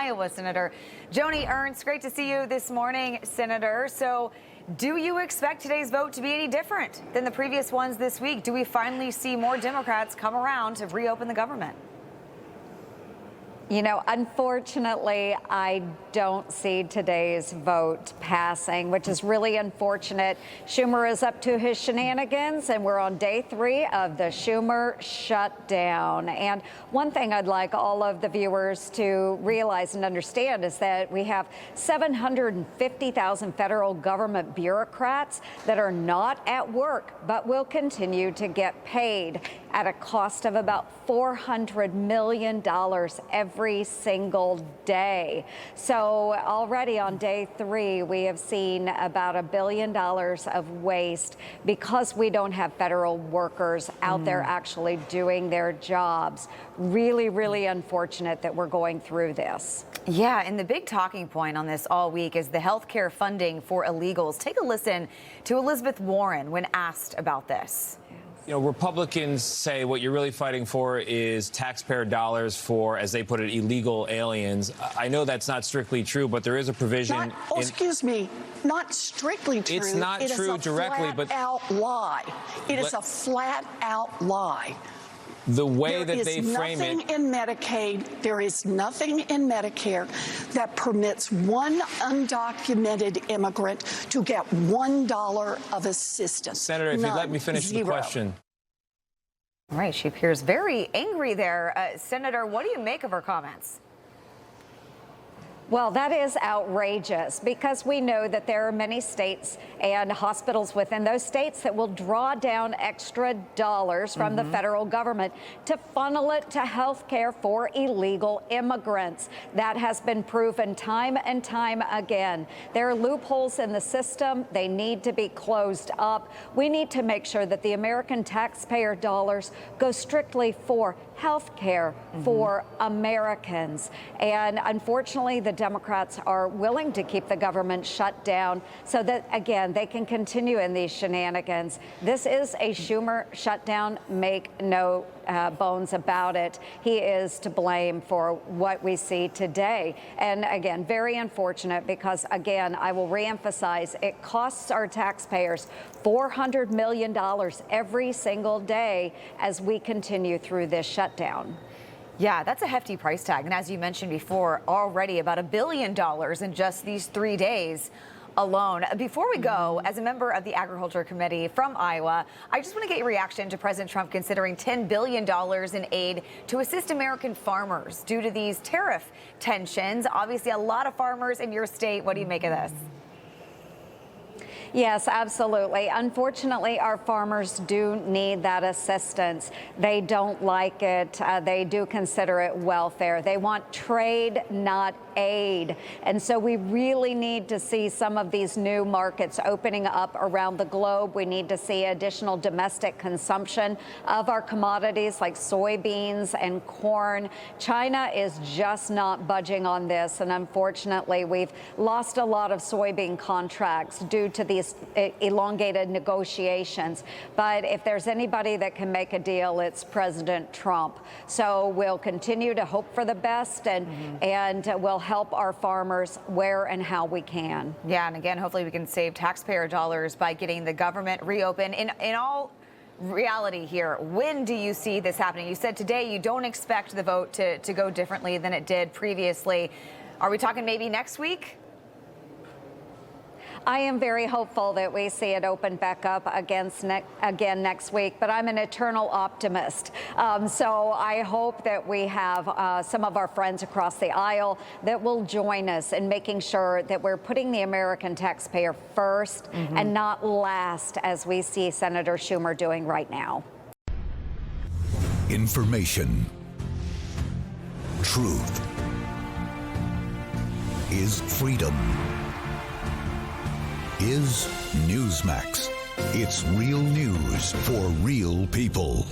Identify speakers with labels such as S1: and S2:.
S1: Iowa, Senator Joni Ernst. Great to see you this morning, Senator. So do you expect today's vote to be any different than the previous ones this week? Do we finally see more Democrats come around to reopen the government?
S2: You know, unfortunately, I don't see today's vote passing, which is really unfortunate. Schumer is up to his shenanigans, and we're on day 3 of the Schumer shutdown. And one thing I'd like all of the viewers to realize and understand is that we have 750,000 federal government bureaucrats that are not at work, but will continue to get paid at a cost of about $400 million every single day. So already on day 3, we have seen about $1 billion of waste because we don't have federal workers out there actually doing their jobs. Really, really unfortunate that we're going through this.
S1: Yeah, and the big talking point on this all week is the health care funding for illegals. Take a listen to Elizabeth Warren when asked about this.
S3: You know, Republicans say what you're really fighting for is taxpayer dollars for, as they put it, illegal aliens. I know that's not strictly true, but there is a provision.
S4: Excuse me, not strictly true.
S3: It's not true directly, but
S4: flat-out lie. It is a flat-out lie.
S3: The way that they frame it.
S4: There is nothing in Medicaid, there is nothing in Medicare that permits one undocumented immigrant to get $1 of assistance.
S3: Senator, if you let me finish the question.
S1: All right, she appears very angry there. Senator, what do you make of her comments?
S2: Well, that is outrageous because we know that there are many states and hospitals within those states that will draw down extra dollars from the federal government to funnel it to health care for illegal immigrants. That has been proven time and time again. There are loopholes in the system. They need to be closed up. We need to make sure that the American taxpayer dollars go strictly for health care for Americans. And unfortunately, the Democrats are willing to keep the government shut down so that, again, they can continue in these shenanigans. This is a Schumer shutdown, make no bones about it. He is to blame for what we see today. And again, very unfortunate because, again, I will reemphasize, it costs our taxpayers $400 million every single day as we continue through this shutdown.
S1: Yeah, that's a hefty price tag. And as you mentioned before, already about $1 billion in just these 3 days alone. Before we go, as a member of the Agriculture Committee from Iowa, I just want to get your reaction to President Trump considering $10 billion in aid to assist American farmers due to these tariff tensions. Obviously, a lot of farmers in your state. What do you make of this?
S2: Yes, absolutely. Unfortunately, our farmers do need that assistance. They don't like it. They do consider it welfare. They want trade, not aid. And so we really need to see some of these new markets opening up around the globe. We need to see additional domestic consumption of our commodities like soybeans and corn. China is just not budging on this. And unfortunately, we've lost a lot of soybean contracts due to these elongated negotiations. But if there's anybody that can make a deal, it's President Trump. So we'll continue to hope for the best and we'll help our farmers where and how we can.
S1: Yeah, and again, hopefully we can save taxpayer dollars by getting the government reopened. In all reality here, when do you see this happening? You said today you don't expect the vote to go differently than it did previously. Are we talking maybe next week?
S2: I am very hopeful that we see it open back up again next week, but I'm an eternal optimist. So I hope that we have some of our friends across the aisle that will join us in making sure that we're putting the American taxpayer first and not last, as we see Senator Schumer doing right now.
S5: Information. Truth is freedom. Is Newsmax. It's real news for real people.